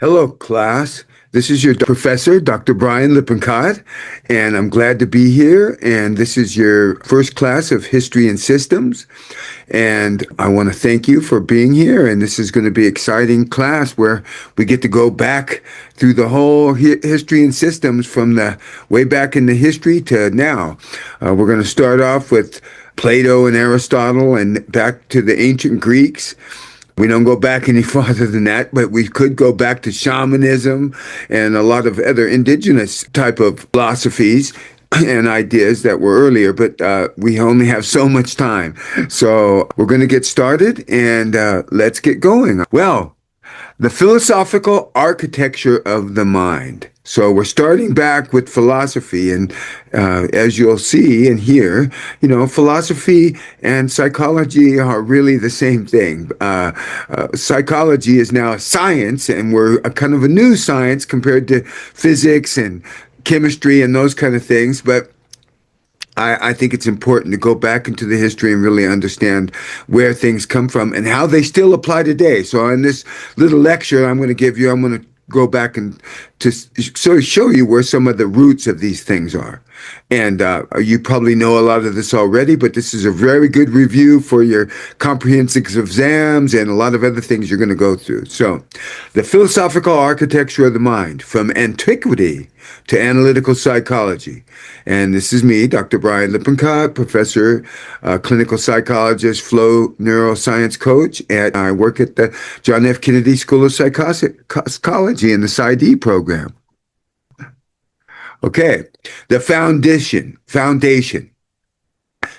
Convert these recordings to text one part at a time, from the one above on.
Hello, class. This is your professor, Dr. Brian Lippincott, and I'm glad to be here. And this is your first class of History and Systems. And I want to thank you for being here. And this is going to be an exciting class where we get to go back through the whole history and systems from the way back in the history to now. We're going to start off with Plato and Aristotle and back to the ancient Greeks. We don't go back any farther than that, but we could go back to shamanism and a lot of other indigenous type of philosophies and ideas that were earlier, but we only have so much time. So we're going to get started and let's get going. Well, the philosophical architecture of the mind. So we're starting back with philosophy, and as you'll see and hear, philosophy and psychology are really the same thing. Psychology is now a science, and we're a kind of a new science compared to physics and chemistry and those kind of things, but I think it's important to go back into the history and really understand where things come from and how they still apply today. So in this little lecture I'm going to go back and to sort of show you where some of the roots of these things are. And you probably know a lot of this already, but this is a very good review for your comprehensive exams and a lot of other things you're going to go through. So the philosophical architecture of the mind, from antiquity to analytical psychology. And this is me, Dr. Brian Lippincott, professor, clinical psychologist, flow neuroscience coach, and I work at the John F. Kennedy School of Psychology in the PsyD program. Okay, the foundation,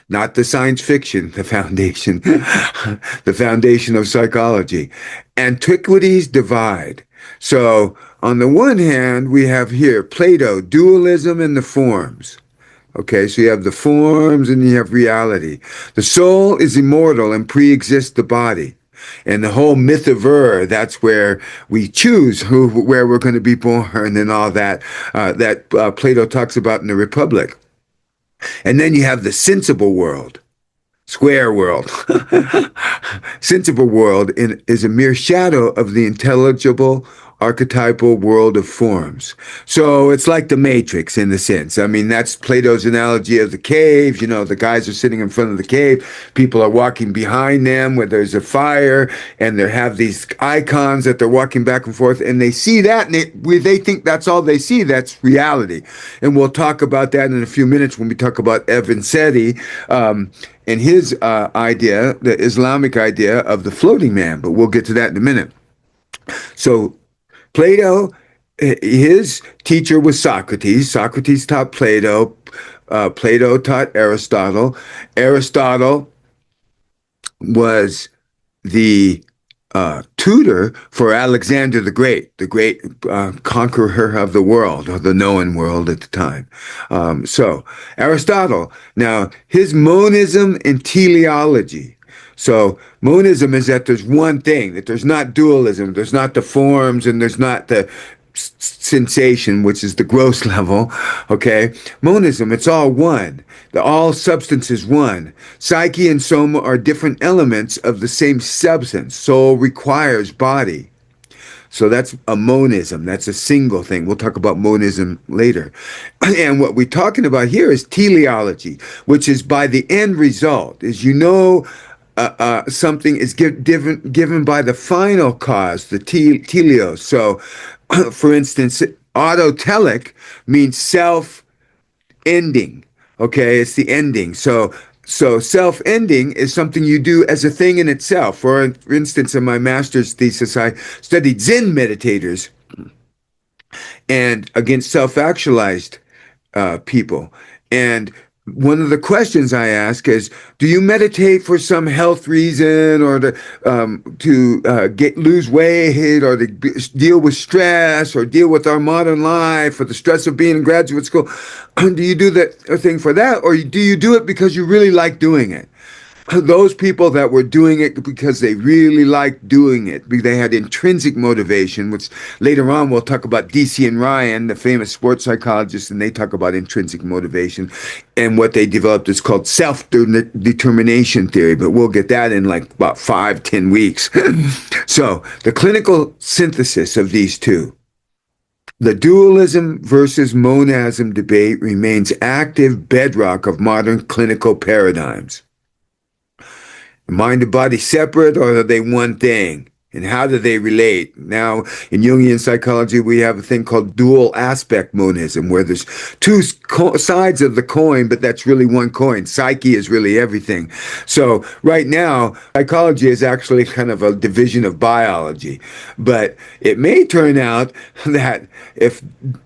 not the science fiction, the foundation, the foundation of psychology. Antiquities divide. So on the one hand, we have here Plato, dualism and the forms. Okay, so you have the forms and you have reality. The soul is immortal and pre-exists the body. And the whole myth of that's where we choose where we're going to be born and all that, Plato talks about in the Republic. And then you have the sensible world, square world. Sensible world is a mere shadow of the intelligible archetypal world of forms. So it's like the Matrix in the sense. I mean, that's Plato's analogy of the cave. The guys are sitting in front of the cave. People are walking behind them where there's a fire, and they have these icons that they're walking back and forth, and they see that, and they think that's all they see. That's reality. And we'll talk about that in a few minutes when we talk about Avicenna and his idea, the Islamic idea of the floating man, but we'll get to that in a minute. So Plato, his teacher was Socrates. Socrates taught Plato. Plato taught Aristotle. Aristotle was the tutor for Alexander the great conqueror of the world, or the known world at the time. So Aristotle, now his monism and teleology. So monism is that there's one thing, that there's not dualism, there's not the forms, and there's not the sensation, which is the gross level, okay? Monism, it's all one. All substance is one. Psyche and soma are different elements of the same substance. Soul requires body. So that's a monism. That's a single thing. We'll talk about monism later. And what we're talking about here is teleology, which is by the end result, is something is given by the final cause, the teleos. So, for instance, autotelic means self-ending. Okay, it's the ending. So self-ending is something you do as a thing in itself. For instance, in my master's thesis, I studied Zen meditators and against self-actualized people. And one of the questions I ask is, do you meditate for some health reason, or to lose weight, or to deal with stress, or deal with our modern life, or the stress of being in graduate school? Do you do that thing for that, or do you do it because you really like doing it? those people that were doing it because they really liked doing it, they had intrinsic motivation, which later on we'll talk about DC and Ryan, the famous sports psychologists, and they talk about intrinsic motivation. And what they developed is called self-determination theory, but we'll get that in like about 5-10 weeks. So the clinical synthesis of these two. The dualism versus monism debate remains active bedrock of modern clinical paradigms. Mind and body separate, or are they one thing? And how do they relate? Now, in Jungian psychology, we have a thing called dual aspect monism, where there's two sides of the coin, but that's really one coin. Psyche is really everything. So right now, psychology is actually kind of a division of biology. But it may turn out that if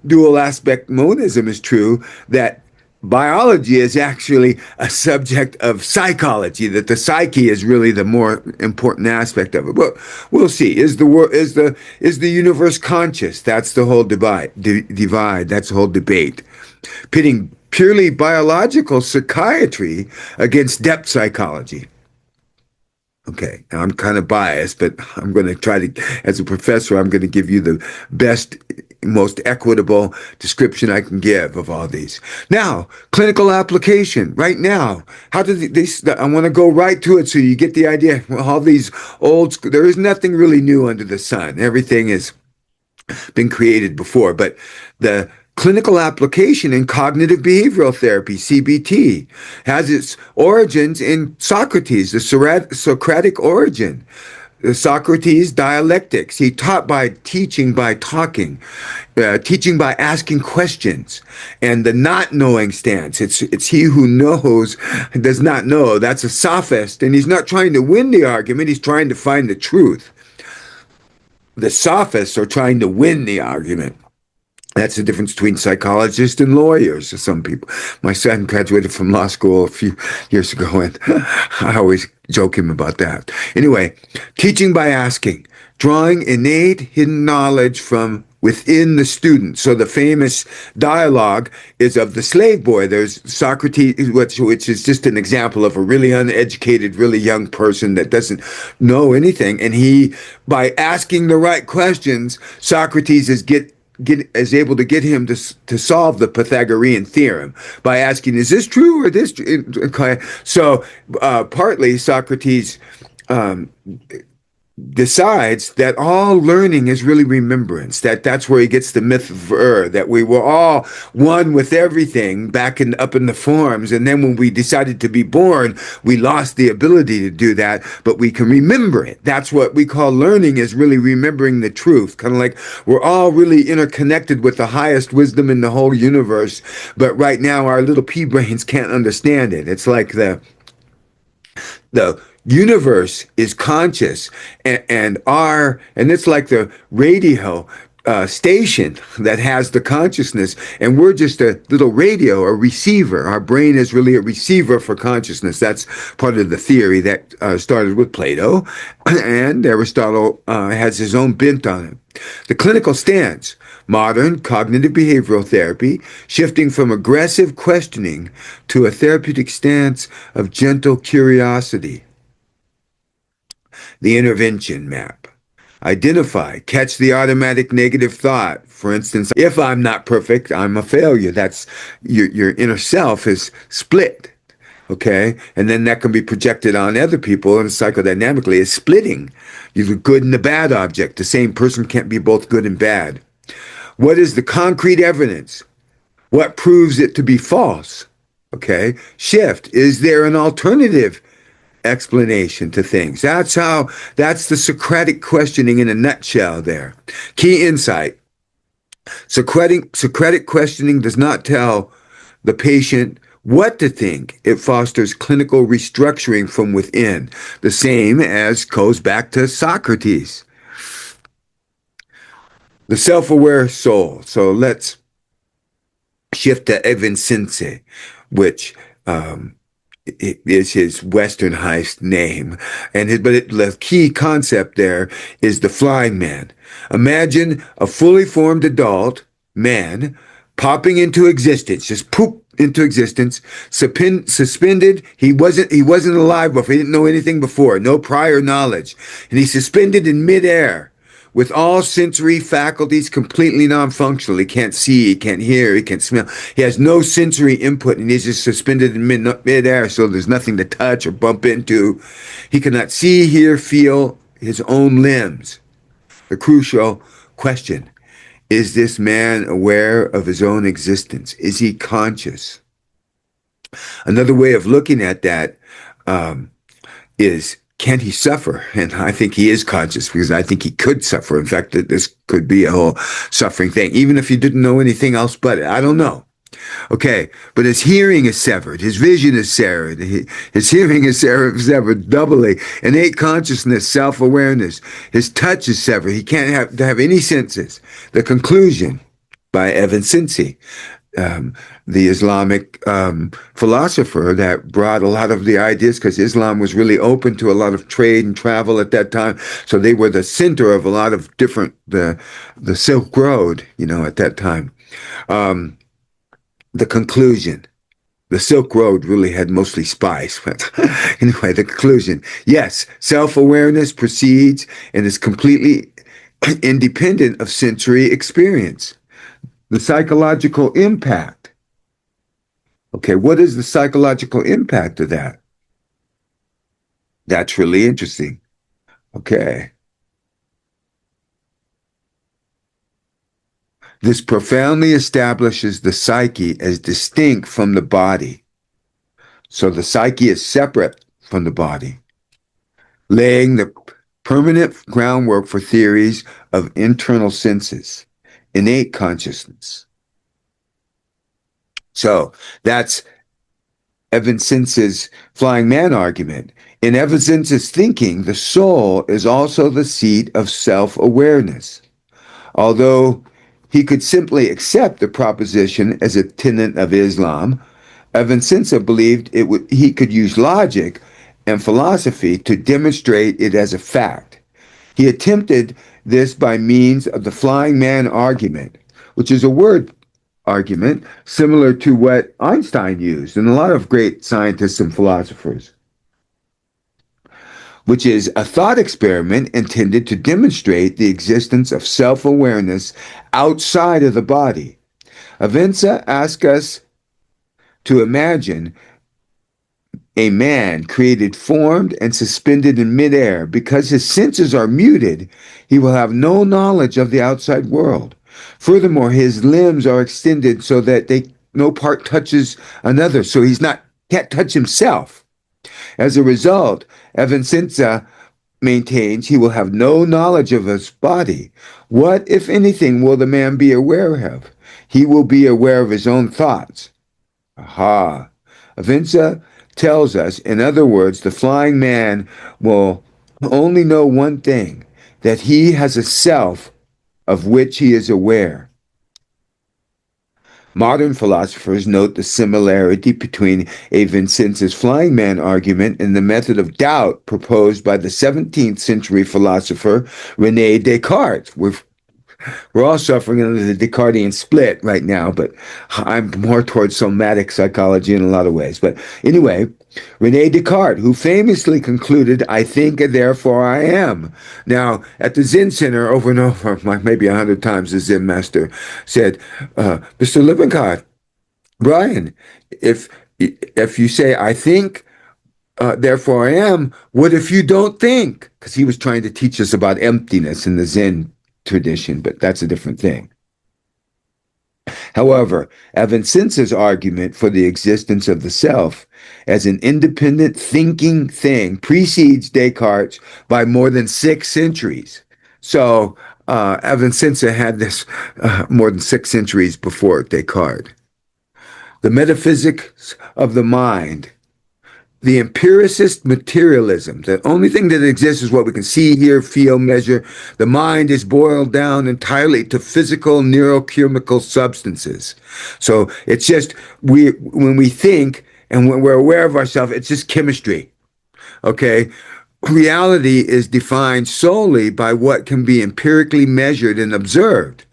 dual aspect monism is true, that biology is actually a subject of psychology, that the psyche is really the more important aspect of it. But we'll see. Is the universe conscious? That's the whole divide. That's the whole debate. Pitting purely biological psychiatry against depth psychology. Okay, now I'm kind of biased, but I'm going to try to, as a professor, I'm going to give you the best, most equitable description I can give of all these. Now, clinical application, right now. How do these, I want to go right to it so you get the idea. All these there is nothing really new under the sun. Everything has been created before, but the clinical application in cognitive behavioral therapy, CBT, has its origins in Socrates, the Socratic origin. Socrates' dialectics. He taught by teaching, by talking, teaching by asking questions, and the not knowing stance. It's he who knows does not know. That's a sophist, and he's not trying to win the argument. He's trying to find the truth. The sophists are trying to win the argument. That's the difference between psychologists and lawyers. Some people. My son graduated from law school a few years ago, and I always joke him about that. Anyway, teaching by asking, drawing innate hidden knowledge from within the student. So the famous dialogue is of the slave boy. There's Socrates, which is just an example of a really uneducated, really young person that doesn't know anything. And he, by asking the right questions, Socrates is able to get him to solve the Pythagorean theorem by asking, is this true or this true? Okay. So partly Socrates decides that all learning is really remembrance, that's where he gets the myth of that we were all one with everything up in the forms, and then when we decided to be born, we lost the ability to do that, but we can remember it. That's what we call learning, is really remembering the truth, kind of like we're all really interconnected with the highest wisdom in the whole universe, but right now our little pea brains can't understand it. It's like the universe is conscious, and it's like the radio station that has the consciousness, and we're just a little radio, a receiver. Our brain is really a receiver for consciousness. That's part of the theory that started with Plato, and Aristotle has his own bent on it. The clinical stance, modern cognitive behavioral therapy, shifting from aggressive questioning to a therapeutic stance of gentle curiosity. The intervention map. Identify, catch the automatic negative thought. For instance, if I'm not perfect, I'm a failure. That's your inner self is split. Okay? And then that can be projected on other people, and psychodynamically is splitting. You're the good and the bad object. The same person can't be both good and bad. What is the concrete evidence? What proves it to be false? Okay? Shift. Is there an alternative explanation to things? That's the Socratic questioning in a nutshell there. Key insight. Socratic questioning does not tell the patient what to think. It fosters clinical restructuring from within. The same as goes back to Socrates. The self-aware soul. So let's shift to Avicenna, which it is his westernized name, the key concept there is the flying man. Imagine a fully formed adult man popping into existence, just poop, into existence, suspended. He wasn't alive before. He didn't know anything before, no prior knowledge, and he's suspended in midair with all sensory faculties completely non-functional. He can't see, he can't hear, he can't smell. He has no sensory input, and he's just suspended in midair, so there's nothing to touch or bump into. He cannot see, hear, feel his own limbs. The crucial question: is this man aware of his own existence? Is he conscious? Another way of looking at that is, can he suffer? And I think he is conscious, because I think he could suffer. In fact, that this could be a whole suffering thing, even if he didn't know anything else but it. I don't know. Okay, but his hearing is severed. His vision is severed. His hearing is severed doubly. Innate consciousness, self-awareness. His touch is severed. He can't have any senses. The conclusion by Avicenna, the Islamic philosopher that brought a lot of the ideas, because Islam was really open to a lot of trade and travel at that time. So they were the center of a lot of different, the Silk Road, at that time. The conclusion: the Silk Road really had mostly spies. But anyway, the conclusion: yes, self-awareness proceeds and is completely independent of sensory experience. The psychological impact. Okay, what is the psychological impact of that? That's really interesting. Okay. This profoundly establishes the psyche as distinct from the body. So the psyche is separate from the body, laying the permanent groundwork for theories of internal senses, innate consciousness. So that's Avicenna's flying man argument. In Avicenna's thinking, the soul is also the seat of self-awareness. Although he could simply accept the proposition as a tenet of Islam, Avicenna believed he could use logic and philosophy to demonstrate it as a fact. He attempted this by means of the flying man argument, which is a word argument similar to what Einstein used and a lot of great scientists and philosophers, which is a thought experiment intended to demonstrate the existence of self-awareness outside of the body. Avicenna asks us to imagine a man created, formed, and suspended in midair. Because his senses are muted, he will have no knowledge of the outside world. Furthermore, his limbs are extended so that no part touches another, so can't touch himself. As a result, Avicenna maintains he will have no knowledge of his body. What, if anything, will the man be aware of? He will be aware of his own thoughts. Aha! Avicenna tells us, in other words, the flying man will only know one thing, that he has a self of which he is aware. Modern philosophers note the similarity between Avicenna's flying man argument and the method of doubt proposed by the 17th century philosopher René Descartes. We're all suffering under the Descartesian split right now, but I'm more towards somatic psychology in a lot of ways. But anyway, René Descartes, who famously concluded, "I think and therefore I am." Now, at the Zen Center, over and over, maybe 100 times, the Zen master said, "Mr. Lippincott, Brian, if you say, 'I think, therefore I am,' what if you don't think?" Because he was trying to teach us about emptiness in the Zen tradition, but that's a different thing. However, Avicenna's argument for the existence of the self as an independent thinking thing precedes Descartes by more than 6 centuries. So Avicenna had this more than 6 centuries before Descartes. The Metaphysics of the Mind. The empiricist materialism, the only thing that exists is what we can see, hear, feel, measure. The mind is boiled down entirely to physical neurochemical substances. So it's just, when we think and when we're aware of ourselves, it's just chemistry. Okay? Reality is defined solely by what can be empirically measured and observed.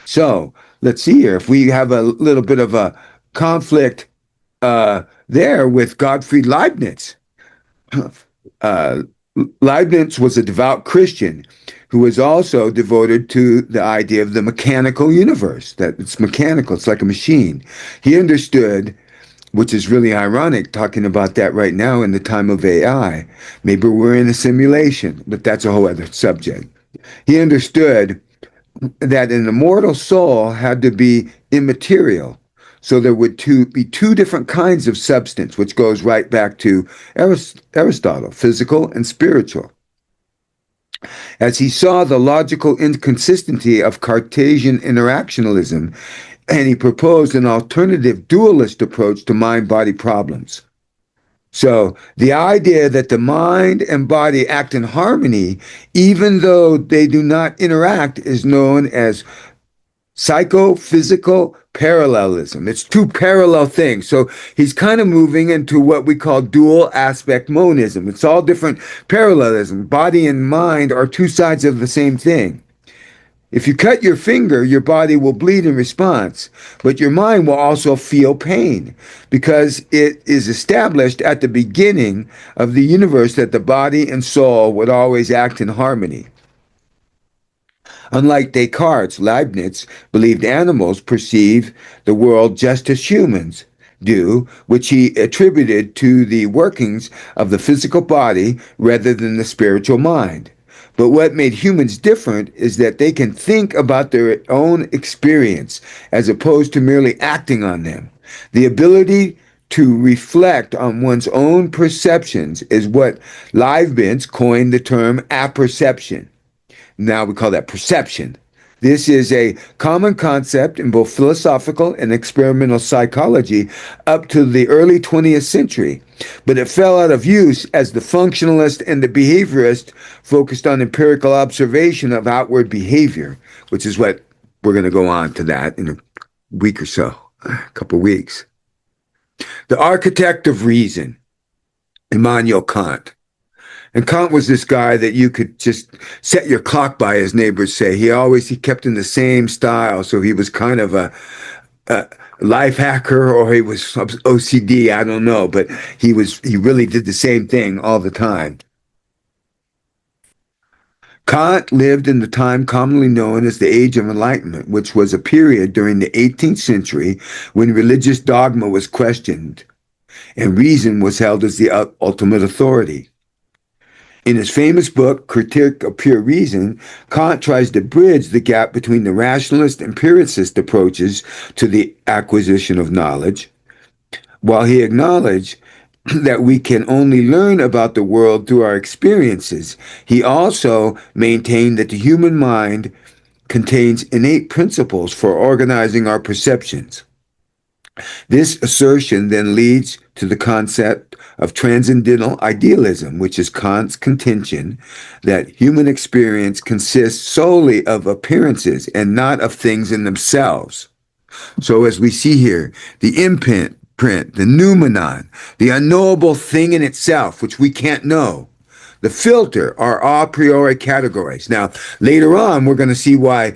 So let's see here. If we have a little bit of a conflict there with Gottfried Leibniz. Uh, Leibniz was a devout Christian who was also devoted to the idea of the mechanical universe, that it's mechanical, it's like a machine. He understood, which is really ironic, talking about that right now in the time of AI. Maybe we're in a simulation, but that's a whole other subject. He understood that an immortal soul had to be immaterial. So there would be two different kinds of substance, which goes right back to Aristotle, physical and spiritual. As he saw the logical inconsistency of Cartesian interactionalism, and he proposed an alternative dualist approach to mind-body problems. So the idea that the mind and body act in harmony, even though they do not interact, is known as psychophysical parallelism. It's two parallel things. So he's kind of moving into what we call dual aspect monism. It's all different parallelism. Body and mind are two sides of the same thing. If you cut your finger, your body will bleed in response, but your mind will also feel pain because it is established at the beginning of the universe that the body and soul would always act in harmony. Unlike Descartes, Leibniz believed animals perceive the world just as humans do, which he attributed to the workings of the physical body rather than the spiritual mind. But what made humans different is that they can think about their own experience as opposed to merely acting on them. The ability to reflect on one's own perceptions is what Leibniz coined the term apperception. Now we call that perception. This is a common concept in both philosophical and experimental psychology up to the early 20th century, but it fell out of use as the functionalist and the behaviorist focused on empirical observation of outward behavior, which is what we're going to go on to that in a week or so, a couple of weeks. The architect of reason, Immanuel Kant. And Kant was this guy that you could just set your clock by, as neighbors say. He kept in the same style. So he was kind of a life hacker, or he was OCD, I don't know, but he really did the same thing all the time. Kant lived in the time commonly known as the Age of Enlightenment, which was a period during the 18th century when religious dogma was questioned and reason was held as the ultimate authority. In his famous book, Critique of Pure Reason, Kant tries to bridge the gap between the rationalist empiricist approaches to the acquisition of knowledge. While he acknowledged that we can only learn about the world through our experiences, he also maintained that the human mind contains innate principles for organizing our perceptions. This assertion then leads to the concept of transcendental idealism, which is Kant's contention that human experience consists solely of appearances and not of things in themselves. So as we see here, the imprint, the noumenon, the unknowable thing in itself, which we can't know, the filter are a priori categories. Now, later on, we're going to see why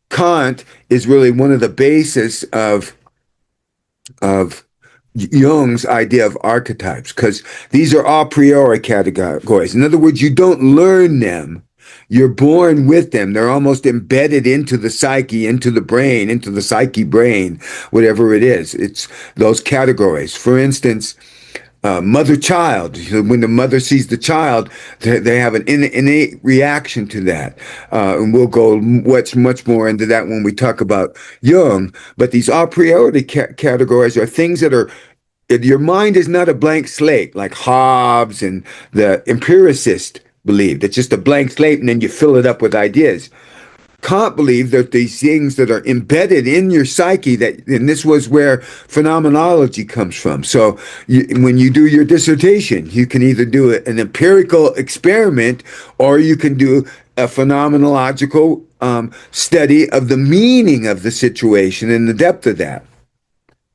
Kant is really one of the bases of Jung's idea of archetypes, because these are a priori categories. In other words, you don't learn them. You're born with them. They're almost embedded into the psyche, into the brain, into the psyche brain, whatever it is. It's those categories. For instance, mother-child. When the mother sees the child, they have an innate reaction to that. And we'll go much more into that when we talk about Jung. But these a priori categories are things that are, your mind is not a blank slate like Hobbes and the empiricist believed. It's just a blank slate and then you fill it up with ideas. Kant believed that these things that are embedded in your psyche, and this was where phenomenology comes from. So when you do your dissertation, you can either do an empirical experiment or you can do a phenomenological study of the meaning of the situation and the depth of that.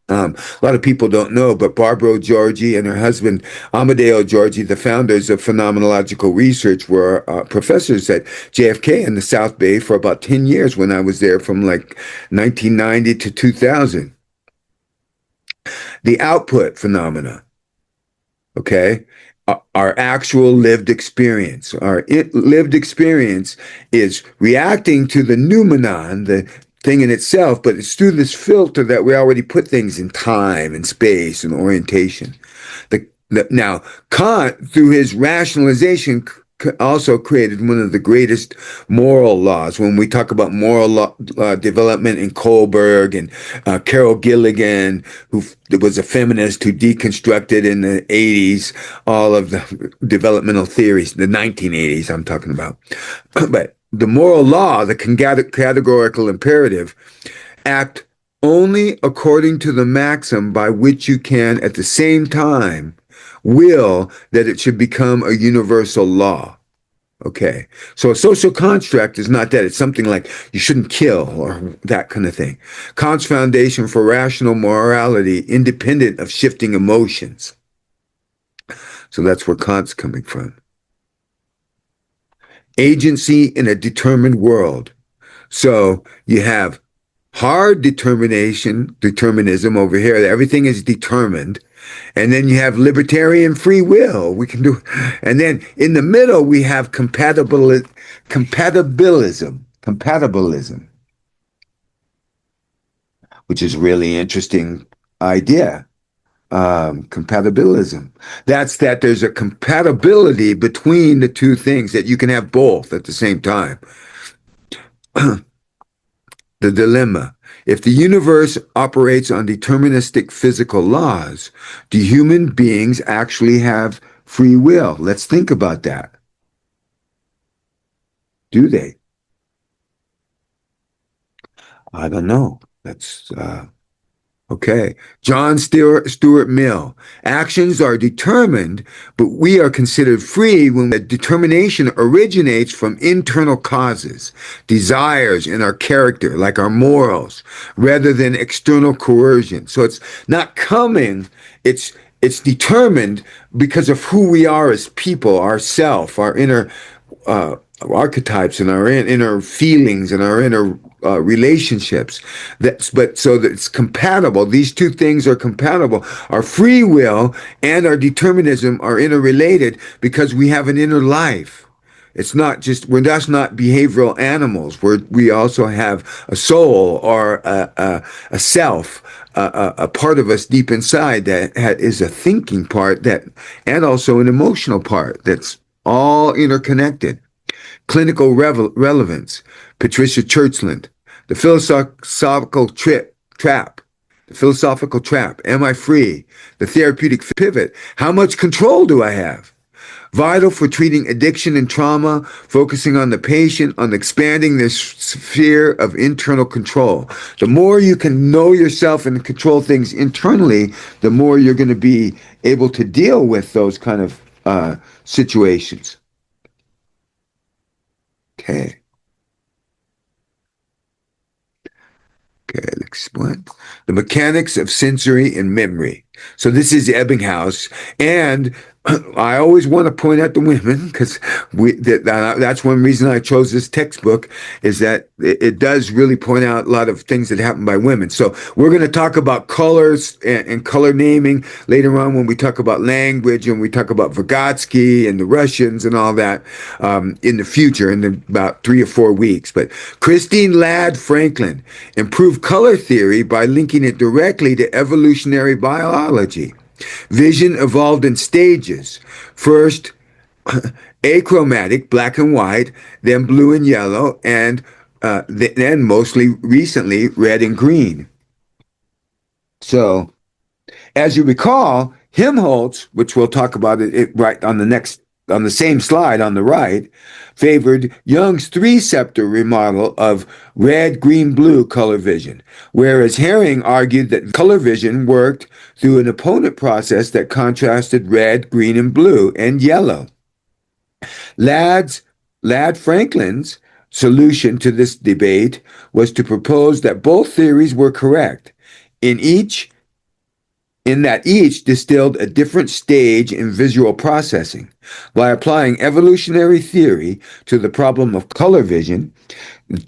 A lot of people don't know, but Barbara Georgi and her husband, Amadeo Georgi, the founders of phenomenological research, were professors at JFK in the South Bay for about 10 years when I was there from like 1990 to 2000. The output phenomena, okay? Our actual lived experience. Our lived experience is reacting to the noumenon, the thing in itself, but it's through this filter that we already put things in time and space and orientation. Now, Kant, through his rationalization, also created one of the greatest moral laws. When we talk about moral development in Kohlberg and Carol Gilligan, who was a feminist who deconstructed in the 80s all of the developmental theories, the 1980s I'm talking about. But the moral law, the categorical imperative, act only according to the maxim by which you can, at the same time, will that it should become a universal law. Okay. So a social construct is not that. It's something like you shouldn't kill or that kind of thing. Kant's foundation for rational morality, independent of shifting emotions. So that's where Kant's coming from. Agency in a determined world. So you have hard determinism over here. Everything is determined. And then you have libertarian free will. We can do, and then in the middle we have compatibilism, which is a really interesting idea. Compatibilism. That's that there's a compatibility between the two things, that you can have both at the same time. The dilemma. If the universe operates on deterministic physical laws, do human beings actually have free will? Let's think about that. Do they? I don't know. That's okay. John Stuart Mill. Actions are determined, but we are considered free when the determination originates from internal causes, desires in our character, like our morals, rather than external coercion. So it's not coming, it's determined because of who we are as people, ourself, our inner archetypes and our inner feelings and our inner relationships. But so that it's compatible. These two things are compatible. Our free will and our determinism are interrelated because we have an inner life. It's not just, we're just not behavioral animals. We also have a soul or a self, a part of us deep inside that is a thinking part, that, and also an emotional part that's all interconnected. Clinical relevance, Patricia Churchland. The philosophical trap. The philosophical trap. Am I free? The therapeutic pivot. How much control do I have? Vital for treating addiction and trauma, focusing on the patient, on expanding this sphere of internal control. The more you can know yourself and control things internally, the more you're going to be able to deal with those kind of situations. Okay. Okay, explain. The mechanics of sensory and memory. So this is Ebbinghaus, and I always want to point out the women, because that's one reason I chose this textbook, is that it does really point out a lot of things that happen by women. So we're going to talk about colors and color naming later on when we talk about language and we talk about Vygotsky and the Russians and all that in the future, in about 3 or 4 weeks. But Christine Ladd Franklin improved color theory by linking it directly to evolutionary biology. Vision evolved in stages. First, achromatic, black and white, then blue and yellow, and then mostly recently red and green. So, as you recall, Helmholtz, which we'll talk about it right on the same slide on the right, favored Jung's 3-septor remodel of red, green, blue color vision, whereas Herring argued that color vision worked through an opponent process that contrasted red, green, and blue, and yellow. Ladd Franklin's solution to this debate was to propose that both theories were correct. In each in that each distilled a different stage in visual processing. By applying evolutionary theory to the problem of color vision,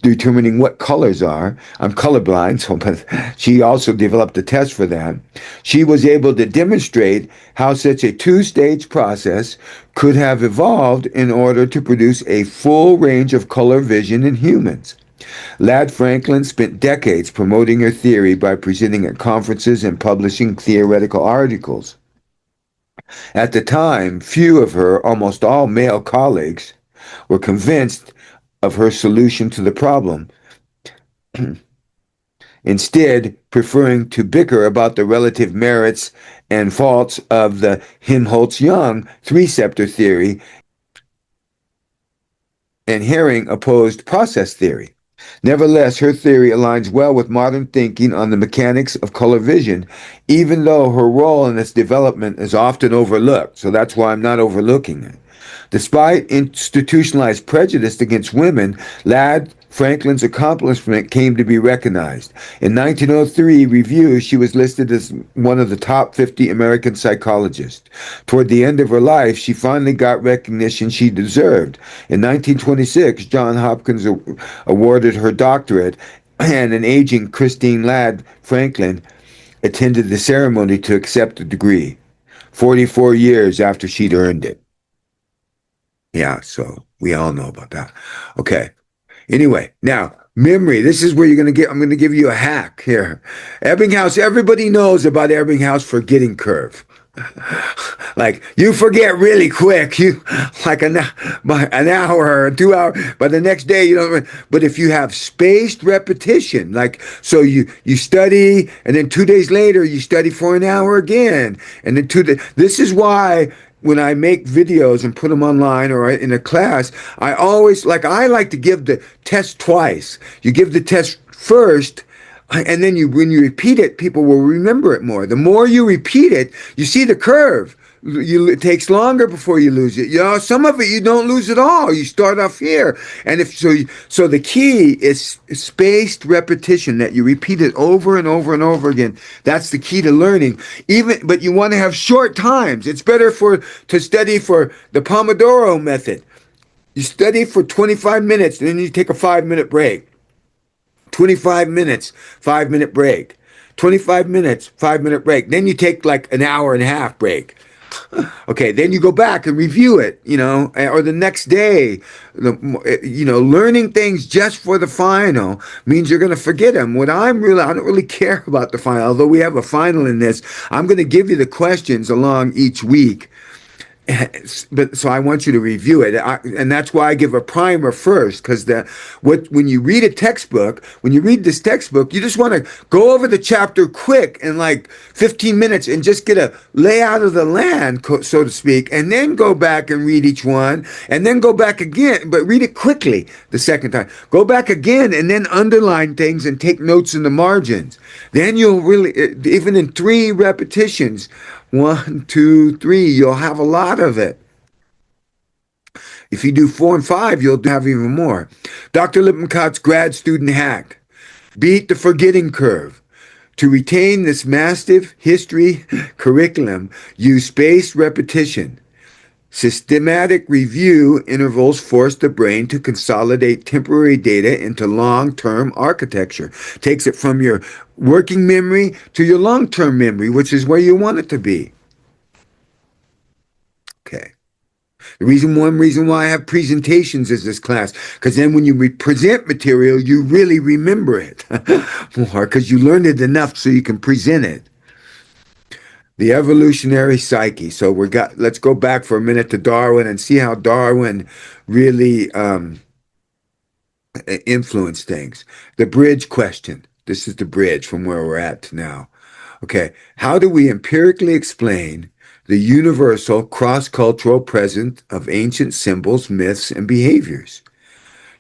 determining what colors are. I'm colorblind, so but she also developed a test for that. She was able to demonstrate how such a two-stage process could have evolved in order to produce a full range of color vision in humans. Lad Franklin spent decades promoting her theory by presenting at conferences and publishing theoretical articles. At the time, few of her, almost all male colleagues, were convinced of her solution to the problem, instead preferring to bicker about the relative merits and faults of the Helmholtz-Jung three-septor theory, and Herring opposed process theory. Nevertheless, her theory aligns well with modern thinking on the mechanics of color vision, even though her role in its development is often overlooked. So that's why I'm not overlooking it. Despite institutionalized prejudice against women, Lad Franklin's accomplishment came to be recognized. In 1903 review, she was listed as one of the top 50 American psychologists. Toward the end of her life, she finally got recognition she deserved. In 1926, Johns Hopkins awarded her doctorate, and an aging Christine Ladd Franklin attended the ceremony to accept the degree, 44 years after she'd earned it. Yeah, so we all know about that. Okay. Anyway, now, memory. This is where you're going to get, I'm going to give you a hack here. Ebbinghaus, everybody knows about Ebbinghaus Forgetting Curve. Like, you forget really quick. You, like an hour or 2 hours, but the next day you don't. But if you have spaced repetition, like, so you study, and then 2 days later you study for an hour again, and then this is why when I make videos and put them online or in a class, I like to give the test twice. You give the test first, and then when you repeat it, people will remember it more. The more you repeat it, you see the curve. It takes longer before you lose it. You know, some of it you don't lose at all. You start off here, and so the key is spaced repetition, that you repeat it over and over and over again. That's the key to learning. But you want to have short times. It's better to study for the Pomodoro method. You study for 25 minutes, and then you take a 5-minute break. 25 minutes, 5-minute break. 25 minutes, 5-minute break. Then you take like an hour and a half break. Okay, then you go back and review it, or the next day. Learning things just for the final means you're going to forget them. I don't really care about the final. Although we have a final in this, I'm going to give you the questions along each week. But so I want you to review it, and that's why I give a primer first, because when you read this textbook, you just want to go over the chapter quick in like 15 minutes and just get a layout of the land, so to speak, and then go back and read each one, and then go back again, but read it quickly the second time. Go back again and then underline things and take notes in the margins. Then you'll really, even in 3 repetitions, 1, 2, 3, you'll have a lot of it. If you do 4 and 5, you'll have even more. Dr. Lippincott's grad student hack: beat the forgetting curve. To retain this massive history curriculum, use spaced repetition. Systematic review intervals force the brain to consolidate temporary data into long-term architecture. Takes it from your working memory to your long-term memory, which is where you want it to be. Okay. One reason why I have presentations is this class, because then when you present material, you really remember it more, because you learned it enough so you can present it. The evolutionary psyche. So let's go back for a minute to Darwin and see how Darwin really influenced things. The bridge question. This is the bridge from where we're at to now. Okay, how do we empirically explain the universal cross-cultural presence of ancient symbols, myths, and behaviors?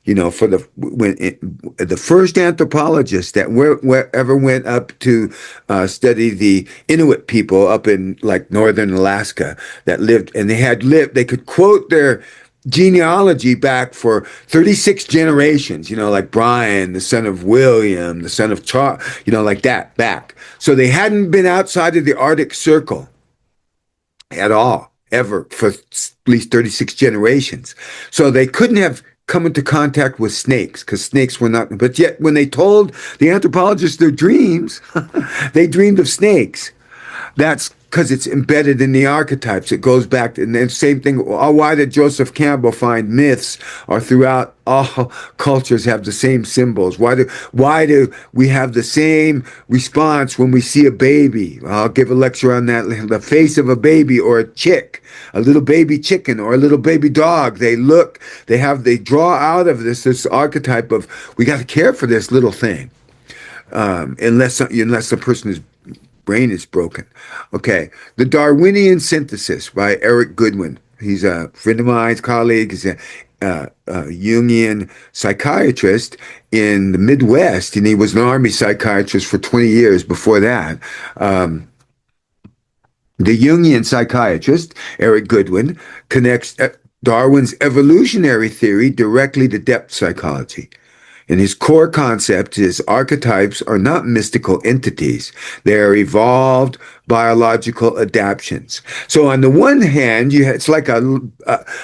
The first anthropologists that ever went up to study the Inuit people up in like northern Alaska that lived, and they could quote genealogy back for 36 generations, like Brian, the son of William, the son of Charles, like that back. So they hadn't been outside of the Arctic Circle at all, ever, for at least 36 generations. So they couldn't have come into contact with snakes because snakes were not, but yet when they told the anthropologists their dreams, they dreamed of snakes. That's because it's embedded in the archetypes. It goes back to, and then same thing. Why did Joseph Campbell find myths are throughout all cultures have the same symbols? Why do we have the same response when we see a baby? I'll give a lecture on that. The face of a baby or a chick, a little baby chicken or a little baby dog. They draw out of this archetype of we got to care for this little thing, unless the person's brain is broken. Okay, The Darwinian Synthesis by Eric Goodwin. He's a friend of mine, colleague. He's a Jungian psychiatrist in the Midwest, and he was an army psychiatrist for 20 years before that. The Jungian psychiatrist, Eric Goodwin, connects Darwin's evolutionary theory directly to depth psychology. And his core concept is archetypes are not mystical entities. They are evolved biological adaptations. So on the one hand, it's like a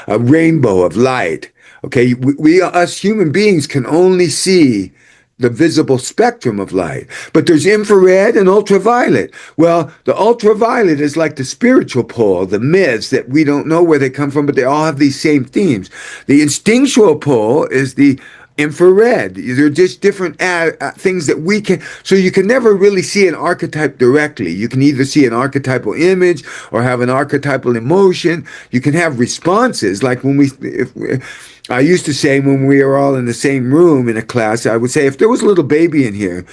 rainbow of light. Okay, us human beings can only see the visible spectrum of light, but there's infrared and ultraviolet. Well, the ultraviolet is like the spiritual pole, the myths that we don't know where they come from, but they all have these same themes. The instinctual pole is the infrared. They're just different things that we can, so you can never really see an archetype directly. You can either see an archetypal image or have an archetypal emotion. You can have responses, like I used to say when we were all in the same room in a class, I would say, if there was a little baby in here,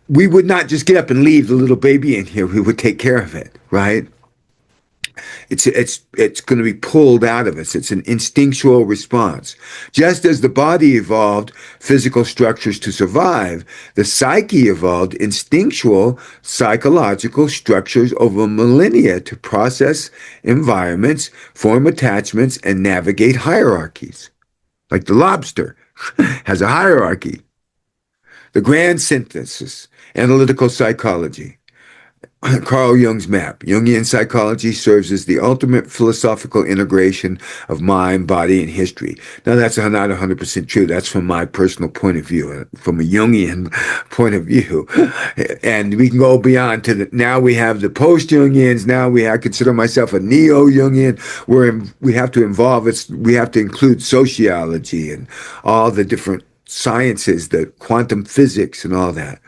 we would not just get up and leave the little baby in here. We would take care of it, right? It's going to be pulled out of us. It's an instinctual response. Just as the body evolved physical structures to survive, the psyche evolved instinctual psychological structures over millennia to process environments, form attachments, and navigate hierarchies. Like the lobster has a hierarchy. The grand synthesis, analytical psychology. Carl Jung's map. Jungian psychology serves as the ultimate philosophical integration of mind, body, and history. Now, that's not 100% true. That's from my personal point of view, from a Jungian point of view. And we can go beyond to now we have the post-Jungians. Now I consider myself a neo-Jungian, where we have to we have to include sociology and all the different sciences, the quantum physics and all that.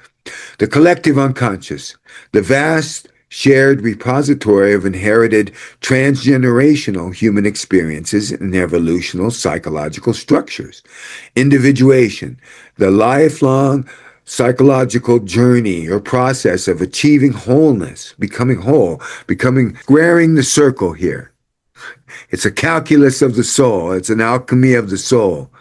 The collective unconscious, the vast shared repository of inherited transgenerational human experiences and evolutional psychological structures. Individuation, the lifelong psychological journey or process of achieving wholeness, becoming whole, squaring the circle here. It's a calculus of the soul. It's an alchemy of the soul.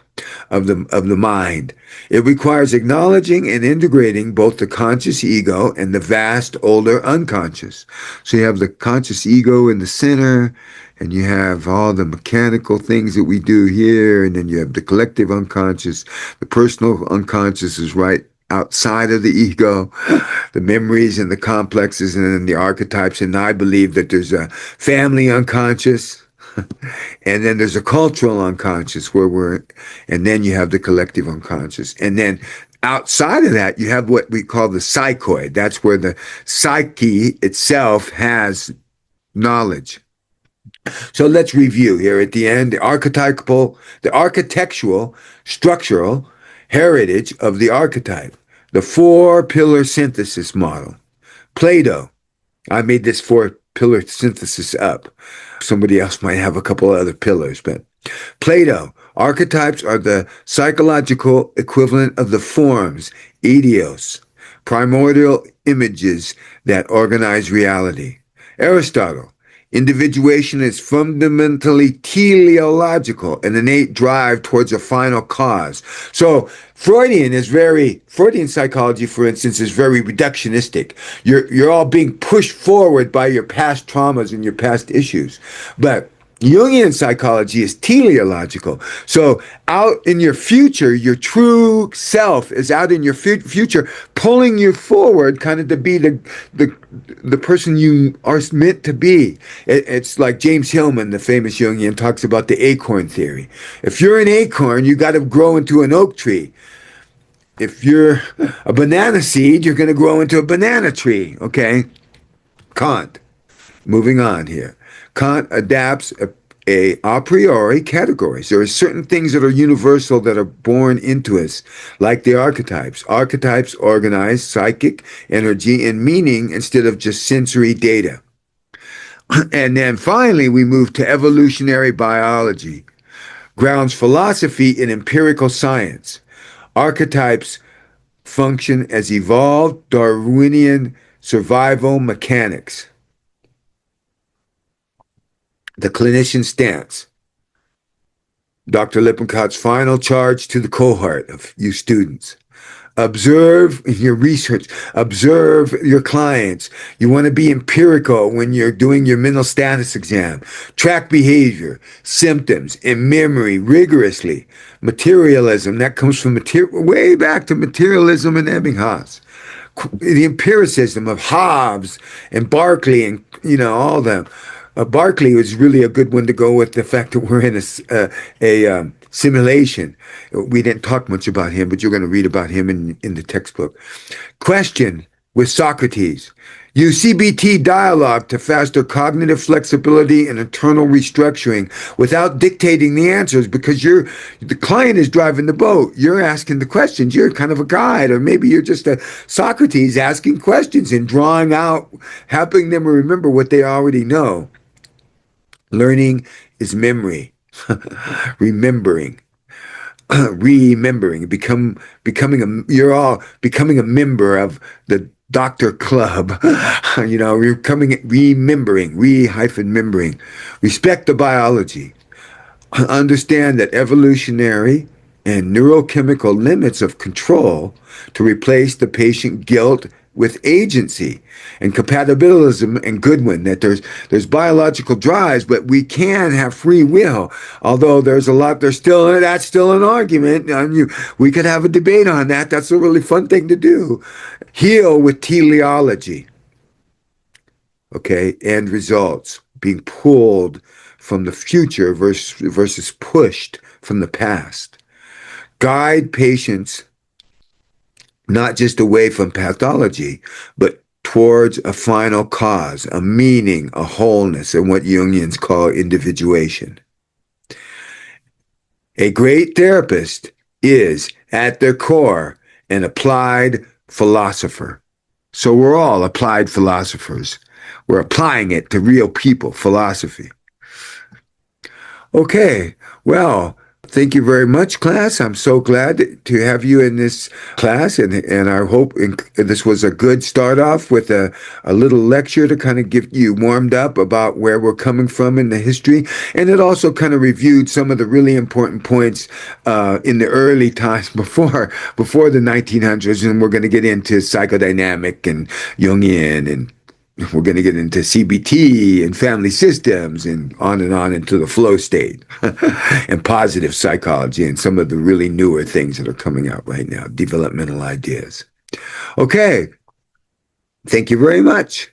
Of the mind. It requires acknowledging and integrating both the conscious ego and the vast older unconscious. So you have the conscious ego in the center, and you have all the mechanical things that we do here, and then you have the collective unconscious. The personal unconscious is right outside of the ego, the memories and the complexes, and then the archetypes. And I believe that there's a family unconscious. And then there's a cultural unconscious and then you have the collective unconscious. And then outside of that, you have what we call the psychoid. That's where the psyche itself has knowledge. So let's review here at the end, the architectural, structural heritage of the archetype, the four-pillar synthesis model. Plato, I made this four-pillar synthesis up. Somebody else might have a couple other pillars, but Plato, archetypes are the psychological equivalent of the forms, idios, primordial images that organize reality. Aristotle, individuation is fundamentally teleological, an innate drive towards a final cause. So Freudian psychology, for instance, is very reductionistic. You're all being pushed forward by your past traumas and your past issues. But Jungian psychology is teleological. So out in your future, your true self is out in your future, pulling you forward, kind of to be the person you are meant to be. It's like James Hillman, the famous Jungian, talks about the acorn theory. If you're an acorn, you got to grow into an oak tree. If you're a banana seed, you're going to grow into a banana tree. Okay, Kant. Moving on here. Kant adapts a priori categories. There are certain things that are universal that are born into us, like the archetypes. Archetypes organize psychic energy and meaning instead of just sensory data. And then finally, we move to evolutionary biology, grounds philosophy in empirical science. Archetypes function as evolved Darwinian survival mechanics. The clinician stance. Dr. Lippincott's final charge to the cohort of you students. Observe in your research, observe your clients. You want to be empirical when you're doing your mental status exam. Track behavior, symptoms, and memory rigorously. Materialism, that comes from way back to materialism and Ebbinghaus. The empiricism of Hobbes and Berkeley and, all them. Berkeley was really a good one to go with the fact that we're in a simulation. We didn't talk much about him, but you're going to read about him in the textbook. Question with Socrates. Use CBT dialogue to foster cognitive flexibility and internal restructuring without dictating the answers, because the client is driving the boat. You're asking the questions. You're kind of a guide, or maybe you're just a Socrates asking questions and drawing out, helping them remember what they already know. Learning is memory, remembering, you're all becoming a member of the doctor club. You're remembering, re-membering. Respect the biology. Understand that evolutionary and neurochemical limits of control to replace the patient guilt with agency, and compatibilism and Goodwin, that there's biological drives, but we can have free will. Although that's still an argument. We could have a debate on that. That's a really fun thing to do. Heal with teleology. Okay, end results. Being pulled from the future versus pushed from the past. Guide patients not just away from pathology, but towards a final cause, a meaning, a wholeness, and what Jungians call individuation. A great therapist is, at their core, an applied philosopher. So we're all applied philosophers. We're applying it to real people, philosophy. Okay, well, thank you very much, class. I'm so glad to have you in this class, and I hope this was a good start off with a little lecture to kind of get you warmed up about where we're coming from in the history, and it also kind of reviewed some of the really important points in the early times before the 1900s, and we're going to get into psychodynamic and Jungian, and we're going to get into CBT and family systems and on into the flow state and positive psychology and some of the really newer things that are coming out right now, developmental ideas. Okay. Thank you very much.